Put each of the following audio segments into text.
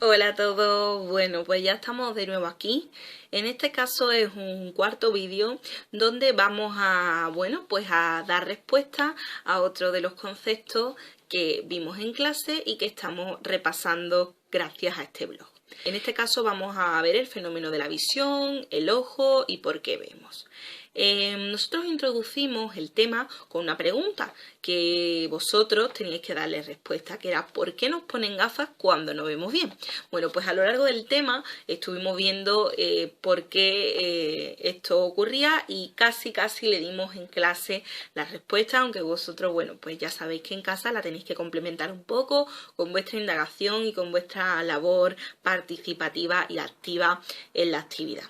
Hola a todos, bueno pues ya estamos de nuevo aquí. En este caso es un cuarto vídeo donde vamos a, a dar respuesta a otro de los conceptos que vimos en clase y que estamos repasando gracias a este blog. En este caso vamos a ver el fenómeno de la visión, el ojo y por qué vemos. Nosotros introducimos el tema con una pregunta que vosotros teníais que darle respuesta, que era ¿por qué nos ponen gafas cuando no vemos bien? Bueno, pues a lo largo del tema estuvimos viendo por qué esto ocurría y casi le dimos en clase la respuesta, aunque vosotros, bueno, pues ya sabéis que en casa la tenéis que complementar un poco con vuestra indagación y con vuestra labor participativa y activa en la actividad.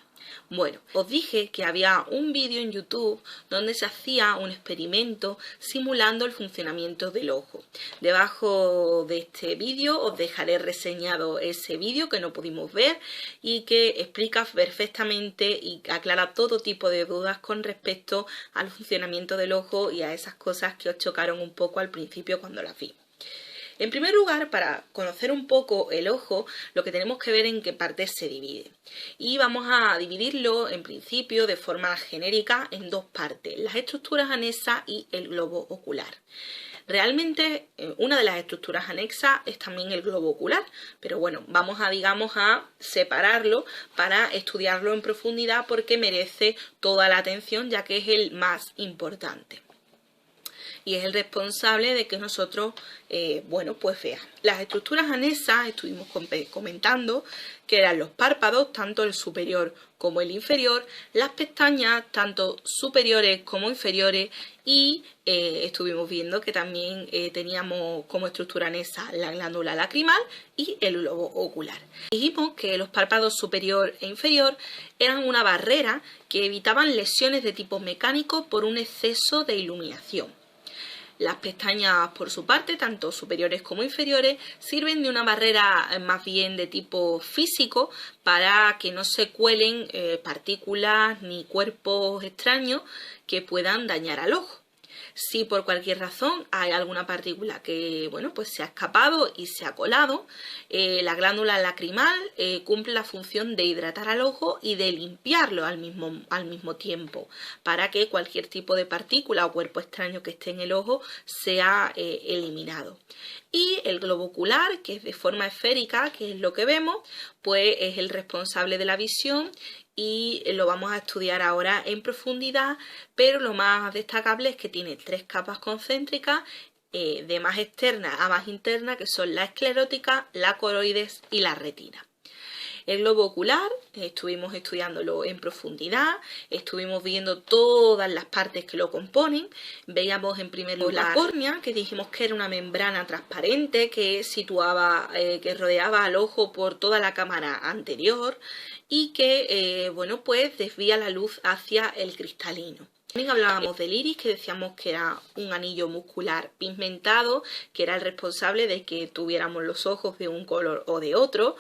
Bueno, os dije que había un vídeo en YouTube donde se hacía un experimento simulando el funcionamiento del ojo. Debajo de este vídeo os dejaré reseñado ese vídeo que no pudimos ver y que explica perfectamente y aclara todo tipo de dudas con respecto al funcionamiento del ojo y a esas cosas que os chocaron un poco al principio cuando las vimos. En primer lugar, para conocer un poco el ojo, lo que tenemos que ver en qué partes se divide. Y vamos a dividirlo, en principio, de forma genérica en dos partes, las estructuras anexas y el globo ocular. Realmente, una de las estructuras anexas es también el globo ocular, pero bueno, vamos a separarlo para estudiarlo en profundidad porque merece toda la atención, ya que es el más importante. Y es el responsable de que nosotros, pues veamos. Las estructuras anexas estuvimos comentando que eran los párpados, tanto el superior como el inferior, las pestañas, tanto superiores como inferiores, y estuvimos viendo que también teníamos como estructura anexa la glándula lacrimal y el globo ocular. Dijimos que los párpados superior e inferior eran una barrera que evitaban lesiones de tipo mecánico por un exceso de iluminación. Las pestañas, por su parte, tanto superiores como inferiores, sirven de una barrera más bien de tipo físico para que no se cuelen partículas ni cuerpos extraños que puedan dañar al ojo. Si por cualquier razón hay alguna partícula que se ha escapado y se ha colado, la glándula lacrimal cumple la función de hidratar al ojo y de limpiarlo al mismo tiempo, para que cualquier tipo de partícula o cuerpo extraño que esté en el ojo sea eliminado. Y el globo ocular, que es de forma esférica, que es lo que vemos, pues es el responsable de la visión y lo vamos a estudiar ahora en profundidad, pero lo más destacable es que tiene tres capas concéntricas de más externa a más interna, que son la esclerótica, la coroides y la retina. El globo ocular estuvimos estudiándolo en profundidad, estuvimos viendo todas las partes que lo componen. Veíamos en primer lugar la córnea, que dijimos que era una membrana transparente que que rodeaba al ojo por toda la cámara anterior y que desvía la luz hacia el cristalino. También hablábamos del iris, que decíamos que era un anillo muscular pigmentado, que era el responsable de que tuviéramos los ojos de un color o de otro.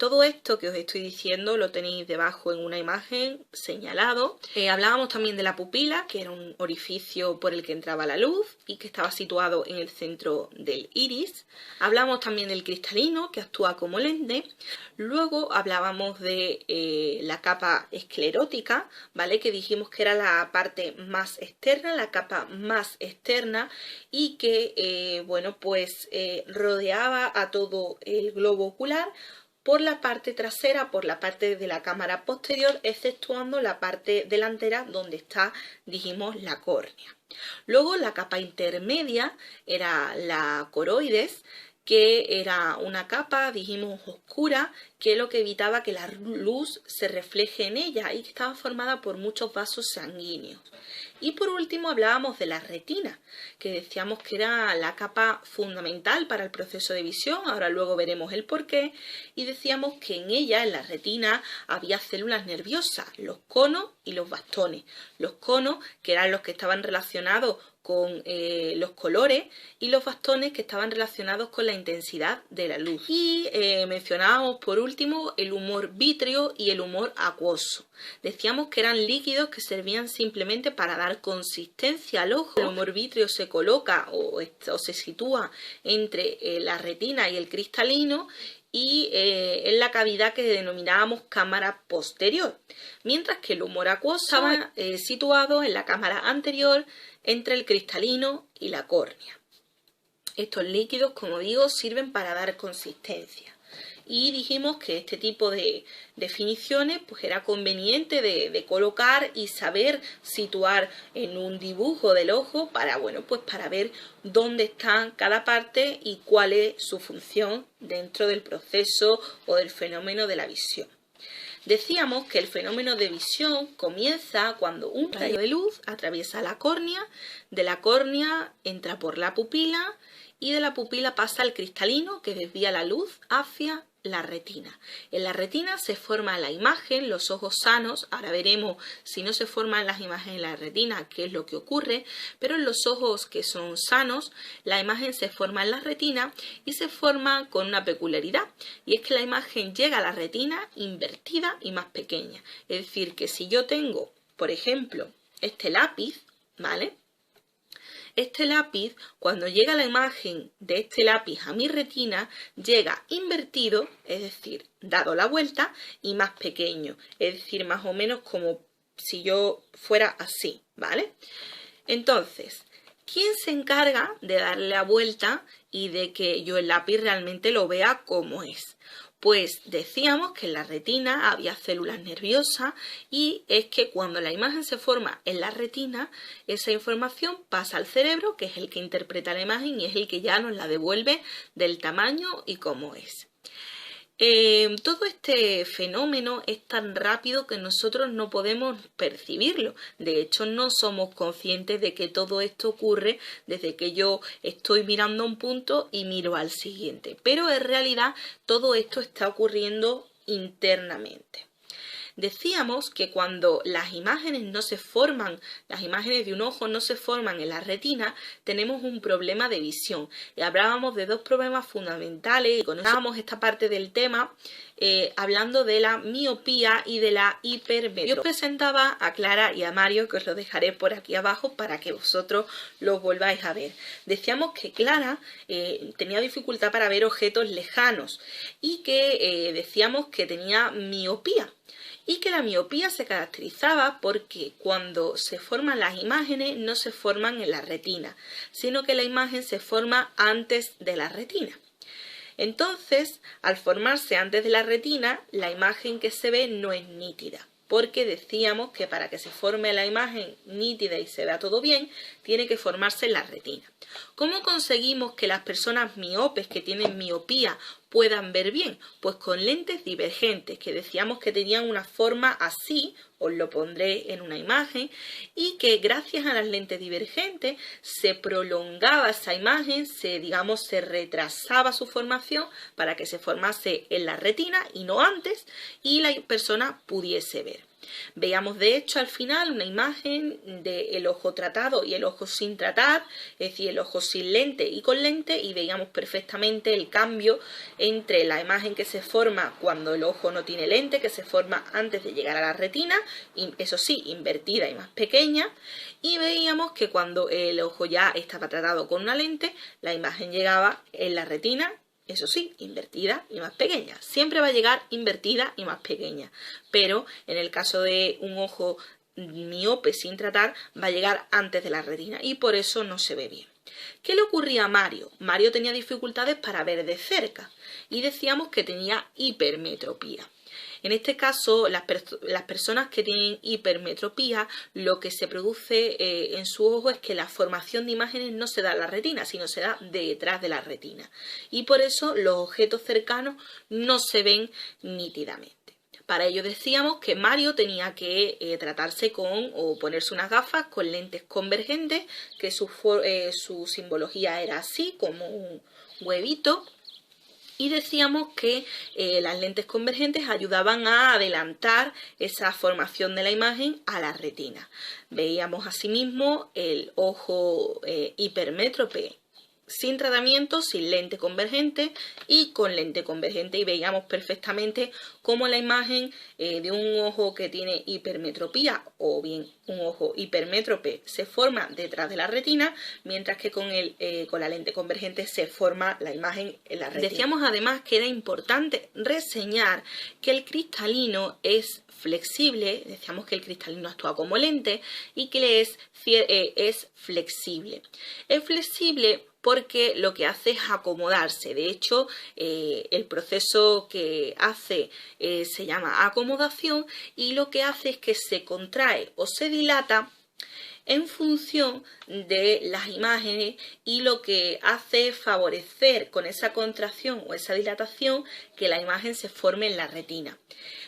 Todo esto que os estoy diciendo lo tenéis debajo en una imagen señalado. Hablábamos también de la pupila, que era un orificio por el que entraba la luz y que estaba situado en el centro del iris. Hablamos también del cristalino, que actúa como lente. Luego hablábamos de la capa esclerótica, ¿vale? Que dijimos que era la parte más externa, la capa más externa, y que rodeaba a todo el globo ocular por la parte trasera, por la parte de la cámara posterior, exceptuando la parte delantera donde está, dijimos, la córnea. Luego la capa intermedia era la coroides, que era una capa, dijimos, oscura, que es lo que evitaba que la luz se refleje en ella y que estaba formada por muchos vasos sanguíneos. Y por último hablábamos de la retina, que decíamos que era la capa fundamental para el proceso de visión, ahora luego veremos el porqué, y decíamos que en ella, en la retina, había células nerviosas, los conos y los bastones. Los conos, que eran los que estaban relacionados con los colores y los bastones que estaban relacionados con la intensidad de la luz. Y mencionábamos por último el humor vítreo y el humor acuoso. Decíamos que eran líquidos que servían simplemente para dar consistencia al ojo. El humor vítreo se coloca o se sitúa entre la retina y el cristalino y en la cavidad que denominábamos cámara posterior, mientras que el humor acuoso estaba situado en la cámara anterior entre el cristalino y la córnea. Estos líquidos, como digo, sirven para dar consistencia. Y dijimos que este tipo de definiciones pues era conveniente de colocar y saber situar en un dibujo del ojo para, bueno, pues para ver dónde está cada parte y cuál es su función dentro del proceso o del fenómeno de la visión. Decíamos que el fenómeno de visión comienza cuando un rayo de luz atraviesa la córnea, de la córnea entra por la pupila y de la pupila pasa al cristalino que desvía la luz hacia la retina. En la retina se forma la imagen, los ojos sanos, ahora veremos si no se forman las imágenes en la retina, qué es lo que ocurre, pero en los ojos que son sanos, la imagen se forma en la retina y se forma con una peculiaridad, y es que la imagen llega a la retina invertida y más pequeña. Es decir, que si yo tengo, por ejemplo, este lápiz, ¿vale? Este lápiz, cuando llega la imagen de este lápiz a mi retina, llega invertido, es decir, dado la vuelta, y más pequeño, es decir, más o menos como si yo fuera así, ¿vale? Entonces, ¿quién se encarga de darle la vuelta y de que yo el lápiz realmente lo vea como es? Pues decíamos que en la retina había células nerviosas y es que cuando la imagen se forma en la retina, esa información pasa al cerebro, que es el que interpreta la imagen y es el que ya nos la devuelve del tamaño y cómo es. Todo este fenómeno es tan rápido que nosotros no podemos percibirlo. De hecho, no somos conscientes de que todo esto ocurre desde que yo estoy mirando a un punto y miro al siguiente. Pero en realidad todo esto está ocurriendo internamente. Decíamos que cuando las imágenes no se forman, las imágenes de un ojo no se forman en la retina, tenemos un problema de visión. Y hablábamos de dos problemas fundamentales y conocíamos esta parte del tema hablando de la miopía y de la hipermetropía. Yo presentaba a Clara y a Mario, que os lo dejaré por aquí abajo para que vosotros lo volváis a ver. Decíamos que Clara tenía dificultad para ver objetos lejanos y que decíamos que tenía miopía. Y que la miopía se caracterizaba porque cuando se forman las imágenes no se forman en la retina, sino que la imagen se forma antes de la retina. Entonces, al formarse antes de la retina, la imagen que se ve no es nítida, porque decíamos que para que se forme la imagen nítida y se vea todo bien, tiene que formarse en la retina. ¿Cómo conseguimos que las personas miopes que tienen miopía puedan ver bien? Pues con lentes divergentes, que decíamos que tenían una forma así, os lo pondré en una imagen, y que gracias a las lentes divergentes se prolongaba esa imagen, se retrasaba su formación para que se formase en la retina y no antes, y la persona pudiese ver. Veíamos de hecho al final una imagen del ojo tratado y el ojo sin tratar, es decir, el ojo sin lente y con lente, y veíamos perfectamente el cambio entre la imagen que se forma cuando el ojo no tiene lente, que se forma antes de llegar a la retina, y eso sí, invertida y más pequeña, y veíamos que cuando el ojo ya estaba tratado con una lente, la imagen llegaba en la retina, eso sí, invertida y más pequeña. Siempre va a llegar invertida y más pequeña. Pero en el caso de un ojo miope sin tratar, va a llegar antes de la retina y por eso no se ve bien. ¿Qué le ocurría a Mario? Mario tenía dificultades para ver de cerca y decíamos que tenía hipermetropía. En este caso, las personas que tienen hipermetropía, lo que se produce en su ojo es que la formación de imágenes no se da en la retina, sino se da detrás de la retina. Y por eso los objetos cercanos no se ven nítidamente. Para ello decíamos que Mario tenía que tratarse con o ponerse unas gafas con lentes convergentes, que su simbología era así, como un huevito. Y decíamos que las lentes convergentes ayudaban a adelantar esa formación de la imagen a la retina. Veíamos asimismo el ojo hipermétrope sin tratamiento, sin lente convergente y con lente convergente, y veíamos perfectamente cómo la imagen de un ojo que tiene hipermetropía o bien un ojo hipermétrope se forma detrás de la retina, mientras que con la lente convergente se forma la imagen en la retina. Decíamos además que era importante reseñar que el cristalino es flexible, decíamos que el cristalino actúa como lente y que es flexible. Es flexible porque lo que hace es acomodarse. De hecho, el proceso que hace se llama acomodación, y lo que hace es que se contrae o se dilata en función de las imágenes, y lo que hace es favorecer con esa contracción o esa dilatación que la imagen se forme en la retina.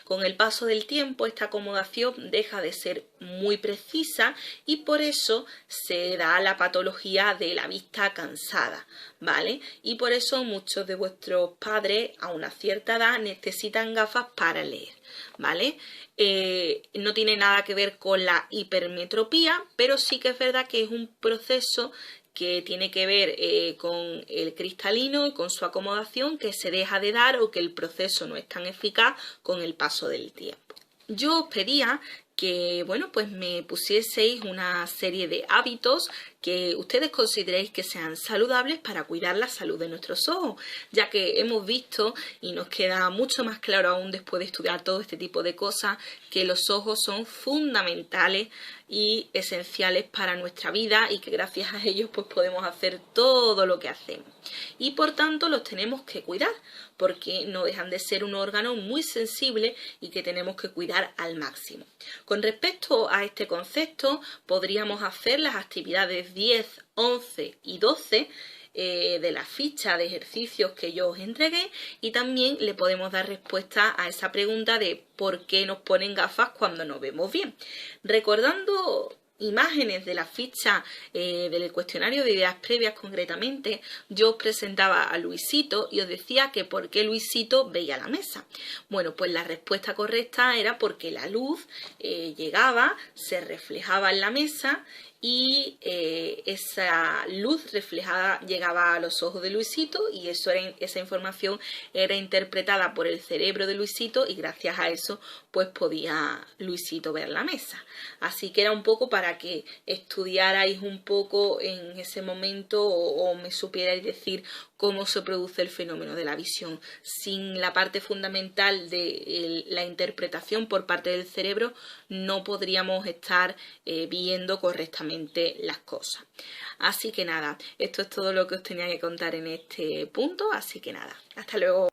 Con el paso del tiempo, esta acomodación deja de ser muy precisa y por eso se da la patología de la vista cansada, ¿vale? Y por eso muchos de vuestros padres a una cierta edad necesitan gafas para leer, ¿vale? No tiene nada que ver con la hipermetropía, pero sí que es verdad que es un proceso que tiene que ver con el cristalino y con su acomodación, que se deja de dar o que el proceso no es tan eficaz con el paso del tiempo. Yo os pedía que, bueno, pues me pusieseis una serie de hábitos que ustedes consideréis que sean saludables para cuidar la salud de nuestros ojos, ya que hemos visto, y nos queda mucho más claro aún después de estudiar todo este tipo de cosas, que los ojos son fundamentales y esenciales para nuestra vida, y que gracias a ellos pues podemos hacer todo lo que hacemos. Y por tanto los tenemos que cuidar, porque no dejan de ser un órgano muy sensible y que tenemos que cuidar al máximo. Con respecto a este concepto, podríamos hacer las actividades 10, 11 y 12 de la ficha de ejercicios que yo os entregué, y también le podemos dar respuesta a esa pregunta de por qué nos ponen gafas cuando no vemos bien. Recordando imágenes de la ficha del cuestionario de ideas previas, concretamente, yo os presentaba a Luisito y os decía que por qué Luisito veía la mesa. Bueno, pues la respuesta correcta era porque la luz llegaba, se reflejaba en la mesa, y esa luz reflejada llegaba a los ojos de Luisito, y esa información era interpretada por el cerebro de Luisito, y gracias a eso pues podía Luisito ver la mesa. Así que era un poco para que estudiarais un poco en ese momento o me supierais decir cómo se produce el fenómeno de la visión. Sin la parte fundamental de la interpretación por parte del cerebro no podríamos estar viendo correctamente las cosas. Así que nada, esto es todo lo que os tenía que contar en este punto, así que nada, hasta luego.